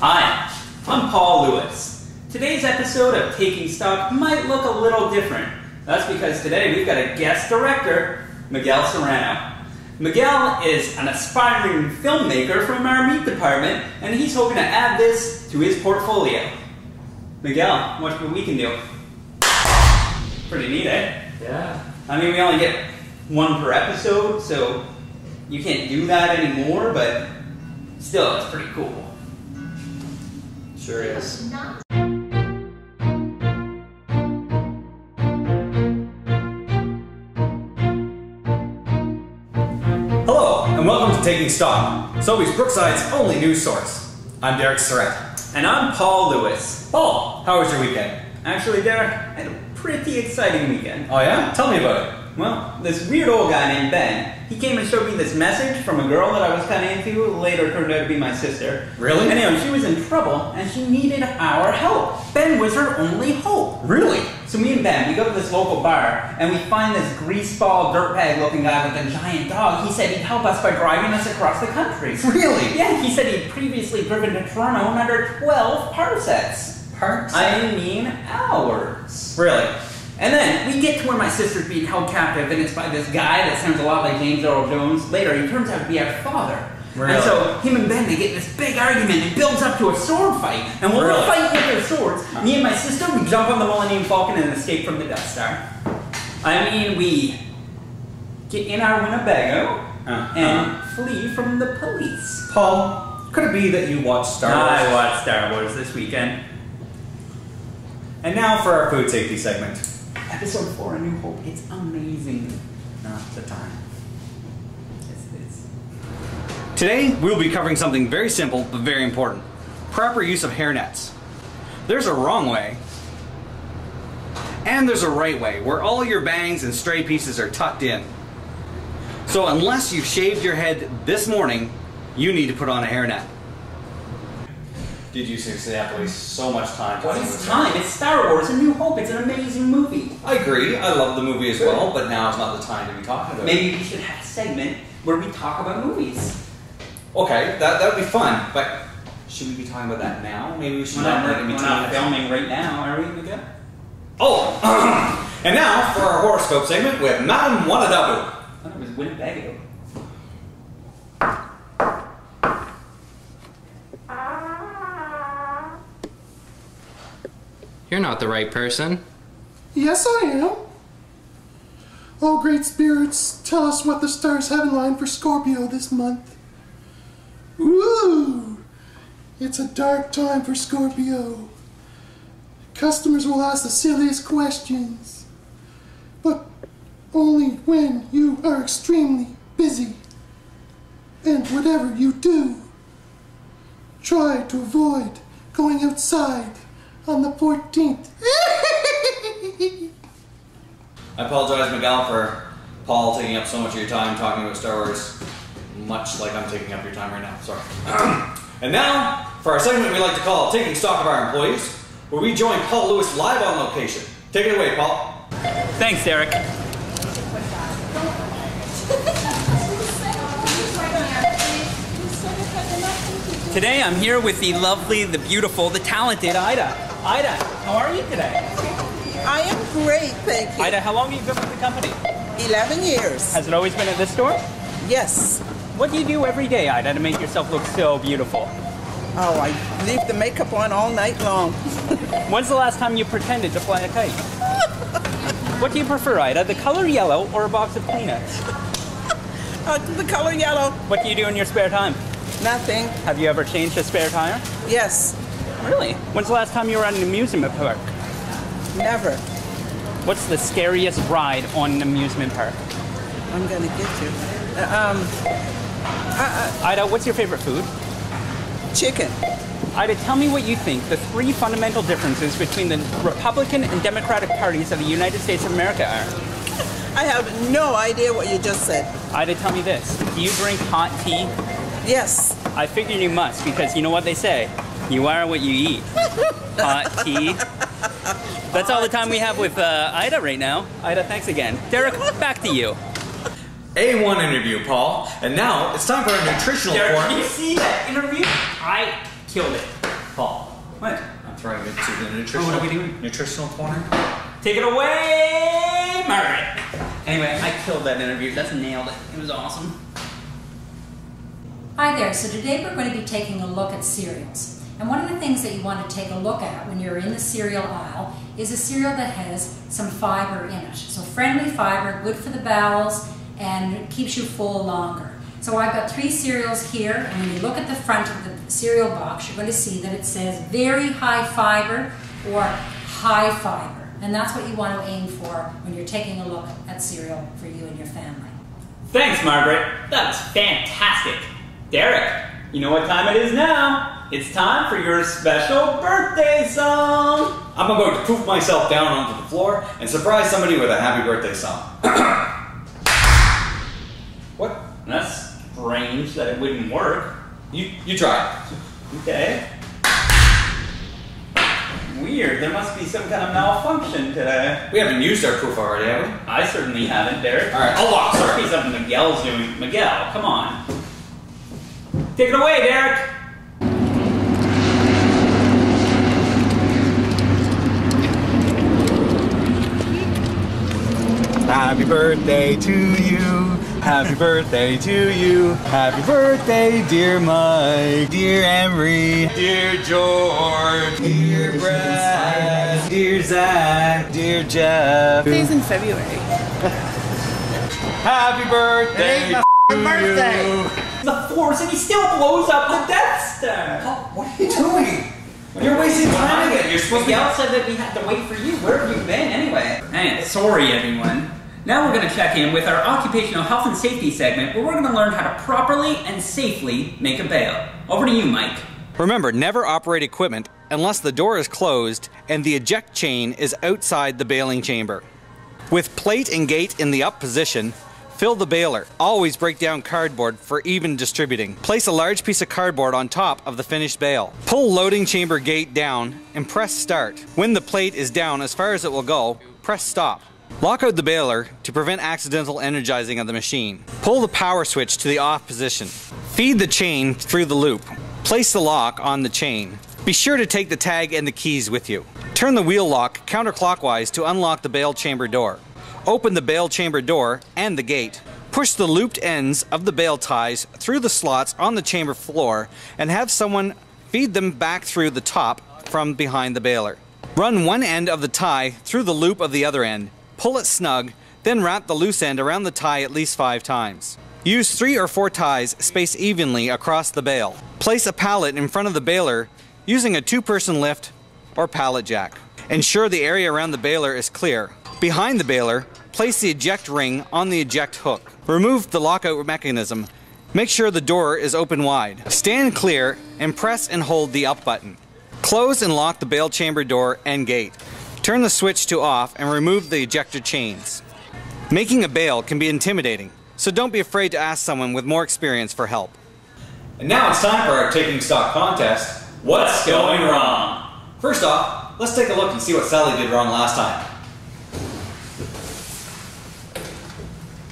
Hi, I'm Paul Lewis. Today's episode of Taking Stock might look a little different. That's because today we've got a guest director, Miguel Serrano. Miguel is an aspiring filmmaker from our meat department, and he's hoping to add this to his portfolio. Miguel, what's what we can do? Pretty neat, eh? Yeah. I mean, we only get one per episode, so you can't do that anymore, but still, it's pretty cool. Sure is. Hello, and welcome to Taking Stock, Sobeys Brookside's only news source. I'm Derek Serrano. And I'm Paul Lewis. Paul, how was your weekend? Actually, Derek, I had a pretty exciting weekend. Oh yeah? Tell me about it. Well, this weird old guy named Ben, he came and showed me this message from a girl that I was kind of into, later turned out to be my sister. Really? Anyway, she was in trouble, and she needed our help. Ben was her only hope. Really? So me and Ben, we go to this local bar, and we find this greaseball dirtbag looking guy with a giant dog. He said he'd help us by driving us across the country. Really? Yeah, he said he'd previously driven to Toronto in under 12 parsecs. Parsecs? I mean hours. Really? And then we get to where my sister's being held captive, and it's by this guy that sounds a lot like James Earl Jones. Later, he turns out to be our father. Really? And so him and Ben, they get in this big argument. It builds up to a sword fight. And while we're fighting with their swords, me and my sister, we jump on the Millennium Falcon and escape from the Death Star. I mean, we get in our Winnebago and flee from the police. Paul, could it be that you watched Star Wars? I watched Star Wars this weekend. And now for our food safety segment. Episode 4, A New Hope. It's amazing. Not the time. Today, we'll be covering something very simple but very important. Proper use of hairnets. There's a wrong way, and there's a right way, where all your bangs and stray pieces are tucked in. So unless you've shaved your head this morning, you need to put on a hairnet. Did you seriously have to waste so much time? What is time? It's Star Wars, A New Hope. It's an amazing movie. I agree. I love the movie as well, but now is not the time to be talking about it. Maybe we should have a segment where we talk about movies. Okay, that would be fun, but should we be talking about that now? Maybe we should not We're not filming right now, are we, Miguel? Oh! And now for our horoscope segment with Madam Wanadabu. I thought it was Winnebago. You're not the right person. Yes, I am. Oh, great spirits, tell us what the stars have in line for Scorpio this month. Ooh, it's a dark time for Scorpio. Customers will ask the silliest questions, but only when you are extremely busy. And whatever you do, try to avoid going outside on the 14th. I apologize, Miguel, for Paul taking up so much of your time talking about Star Wars, much like I'm taking up your time right now. Sorry. And now, for our segment we like to call Taking Stock of Our Employees, where we join Paul Lewis live on location. Take it away, Paul. Thanks, Derek. Today I'm here with the lovely, the beautiful, the talented Ida. Ida, how are you today? I am great, thank you. Ida, how long have you been with the company? 11 years. Has it always been at this store? Yes. What do you do every day, Ida, to make yourself look so beautiful? Oh, I leave the makeup on all night long. When's the last time you pretended to fly a kite? What do you prefer, Ida, the color yellow or a box of Kleenex? The color yellow. What do you do in your spare time? Nothing. Have you ever changed a spare tire? Yes. Really? When's the last time you were at an amusement park? Never. What's the scariest ride on an amusement park? I'm gonna get you. Ida, what's your favorite food? Chicken. Ida, tell me what you think the 3 fundamental differences between the Republican and Democratic parties of the United States of America are. I have no idea what you just said. Ida, tell me this. Do you drink hot tea? Yes. I figured you must, because you know what they say. You are what you eat. Hot tea. That's all the time we have with Ida right now. Ida, thanks again. Derek, back to you. A1 interview, Paul. And now it's time for a nutritional Derek, report. can you see that interview? I killed it. the nutritional, what are we doing? Nutritional corner. Take it away, Margaret. Anyway, I killed that interview. That's nailed it. It was awesome. Hi there, so today we're going to be taking a look at cereals. And one of the things that you want to take a look at when you're in the cereal aisle is a cereal that has some fiber in it. So friendly fiber, good for the bowels, and keeps you full longer. So I've got 3 cereals here, and when you look at the front of the cereal box, you're going to see that it says very high fiber or high fiber. And that's what you want to aim for when you're taking a look at cereal for you and your family. Thanks, Margaret. That was fantastic. Derek, you know what time it is now? It's time for your special birthday song. I'm going to poof myself down onto the floor and surprise somebody with a happy birthday song. What? That's strange that it wouldn't work. You try. Okay. Weird. There must be some kind of malfunction today. We haven't used our proof already, have we? I certainly haven't, Derek. All right, hold on. Must be something Miguel's doing. Miguel, come on. Take it away, Derek. Happy birthday to you. Happy birthday to you. Happy birthday, dear Mike, dear Emery, dear George, dear Brad, dear Zach, dear Jeff. Days in February. Happy birthday to birthday. you. The Force, and he still blows up the Death Star. What are you doing? You're wasting time again. You're supposed to be Miguel said that we had to wait for you. Where have you been anyway? Hey, sorry everyone. Now we're going to check in with our occupational health and safety segment where we're going to learn how to properly and safely make a bail. Over to you, Mike. Remember, never operate equipment unless the door is closed and the eject chain is outside the bailing chamber. With plate and gate in the up position, fill the baler. Always break down cardboard for even distributing. Place a large piece of cardboard on top of the finished bale. Pull loading chamber gate down and press start. When the plate is down as far as it will go, press stop. Lock out the baler to prevent accidental energizing of the machine. Pull the power switch to the off position. Feed the chain through the loop. Place the lock on the chain. Be sure to take the tag and the keys with you. Turn the wheel lock counterclockwise to unlock the bail chamber door. Open the bail chamber door and the gate. Push the looped ends of the bail ties through the slots on the chamber floor and have someone feed them back through the top from behind the baler. Run one end of the tie through the loop of the other end. Pull it snug, then wrap the loose end around the tie at least 5 times. Use 3 or 4 ties spaced evenly across the bale. Place a pallet in front of the baler using a 2-person lift or pallet jack. Ensure the area around the baler is clear. Behind the baler, place the eject ring on the eject hook. Remove the lockout mechanism. Make sure the door is open wide. Stand clear and press and hold the up button. Close and lock the bail chamber door and gate. Turn the switch to off and remove the ejector chains. Making a bail can be intimidating, so don't be afraid to ask someone with more experience for help. And now it's time for our taking stock contest. What's going wrong? First off, let's take a look and see what Sally did wrong last time.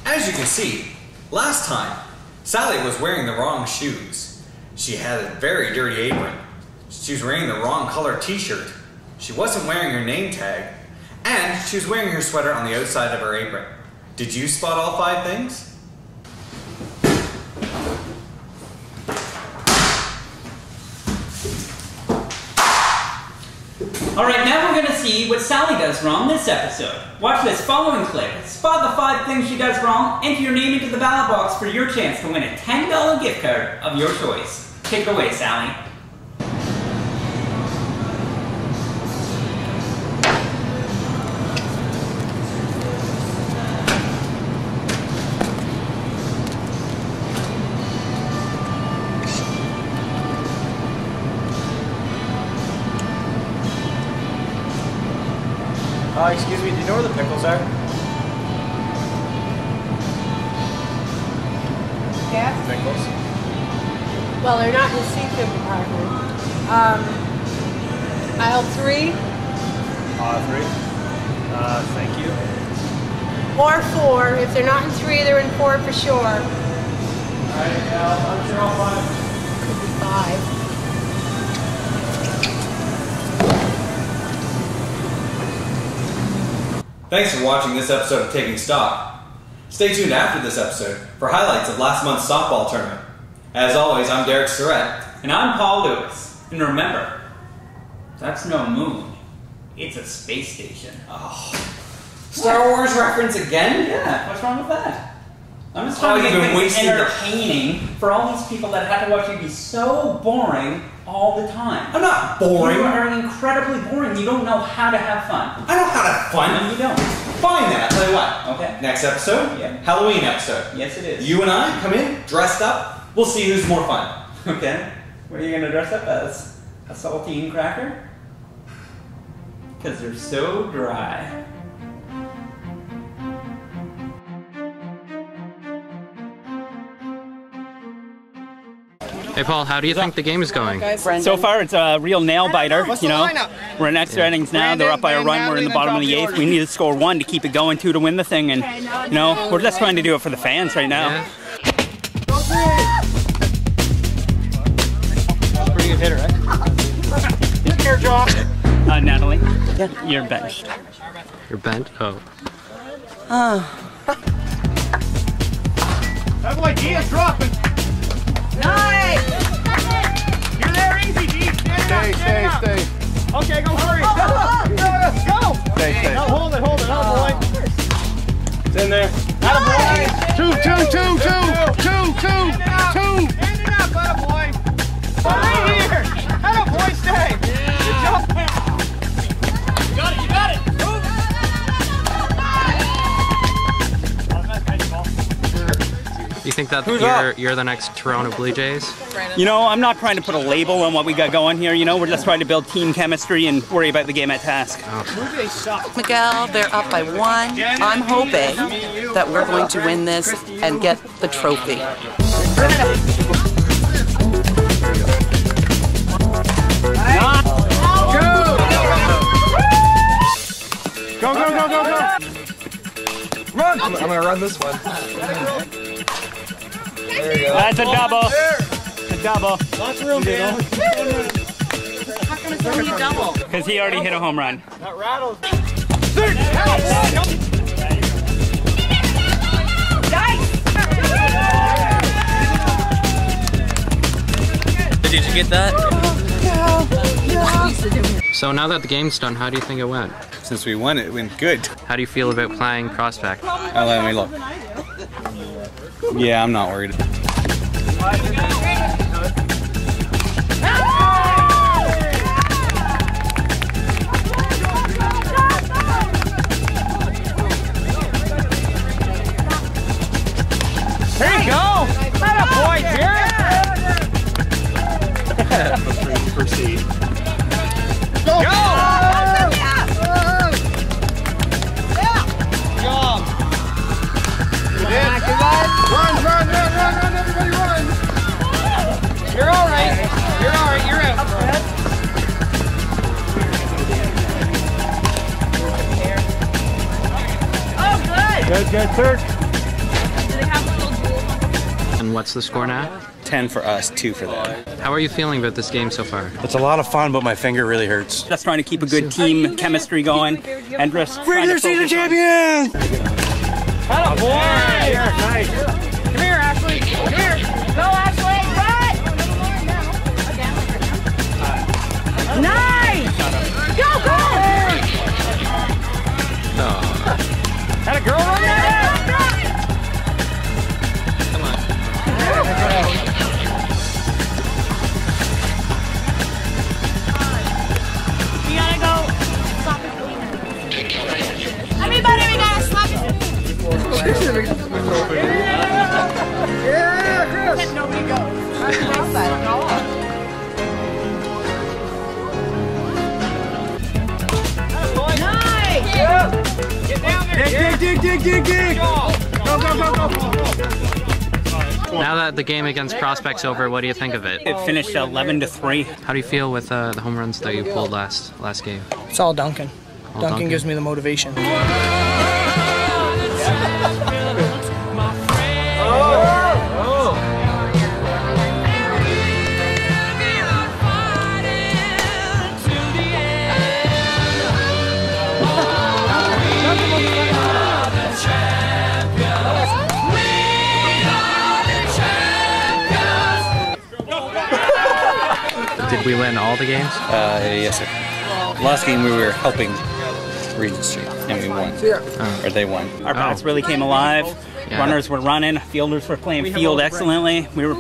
As you can see, last time, Sally was wearing the wrong shoes. She had a very dirty apron. She was wearing the wrong color t-shirt. She wasn't wearing her name tag. And she was wearing her sweater on the outside of her apron. Did you spot all 5 things? Alright, now we're going to see what Sally does wrong this episode. Watch this following clip. Spot the 5 things she does wrong, enter your name into the ballot box for your chance to win a $10 gift card of your choice. Take it away, Sally. Excuse me, do you know where the pickles are? Yeah? Pickles? Well, they're not in the seafood department. Aisle 3 3. Thank you. or 4. If they're not in 3, they're in 4 for sure. Alright, I'm sure I'll find. Could be 5. Thanks for watching this episode of Taking Stock. Stay tuned after this episode for highlights of last month's softball tournament. As always, I'm Derek Serrano. And I'm Paul Lewis. And remember, that's no moon. It's a space station. Oh. Star Wars reference again? Yeah, what's wrong with that? I'm just trying to make things entertaining for all these people that have to watch you be so boring all the time. I'm not boring. You are incredibly boring. You don't know how to have fun. I know how to have fun. No, you don't. Fine then, I'll tell you what. Okay. Next episode, Yeah. Halloween episode. Yes, it is. You and I come in, dressed up, we'll see who's more fun. Okay. What are you going to dress up as? A saltine cracker? Because they're so dry. Hey Paul, how do you think the game is going? So far, it's a real nail biter. We're in extra innings now. They're up by a run. We're in the bottom of the 8th. We need to score 1 to keep it going, 2 to win the thing, and we're just trying to do it for the fans right now. Yeah. Pretty good hitter, right? Take care, John. Natalie, you're benched. You're bent? Oh. That boy G is dropping. Nice! You're there easy, G. Stay. Okay, go hurry. Go. Stay. No, hold it, boy. It's in there. Attaboy. Two. Hand it up, attaboy. Right here. Attaboy, stay. Good job. You got it. You think that you're the next Toronto Blue Jays? I'm not trying to put a label on what we got going here. We're just trying to build team chemistry and worry about the game at task. Miguel, they're up by 1. I'm hoping that we're going to win this and get the trophy. Go. Run! I'm gonna run this one. There you go. That's a double. A double. Lots of room, Dale. How come it's only a double? Because he already hit a home run. That rattles. Did you get that? So now that the game's done, how do you think it went? Since we won, it went good. How do you feel about playing Prospect? Let me look. Yeah, I'm not worried. There you go! Attaboy, Jared! Proceed. Go! Run, everybody run! You're all right. You're out. Good, third. And what's the score now? 10 for us, 2 for them. How are you feeling about this game so far? It's a lot of fun, but my finger really hurts. Just trying to keep a good team chemistry going and just Regular season champions! Attaboy! Nice. Come here, Ashley. Come here. Go, Ashley! Run! Nice! Go! Had a girl run there? Come on. We gotta go. Stop it. Everybody, we gotta stop it. Yeah, Chris! Nobody goes. Nice! Get down there! Dig! Go! Now that the game against Prospect's over, what do you think of it? It finished 11-3. How do you feel with the home runs that you pulled last game? It's all Duncan. All Duncan gives me the motivation. Did we win all the games? Yes, sir. Last game we were helping Regent Street, and we won. Or they won. Our bats really came alive. Yeah. Runners were running. Fielders were playing field excellently. We were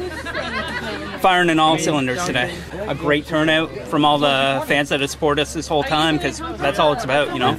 firing in all cylinders today. A great turnout from all the fans that have supported us this whole time, because that's all it's about, you know.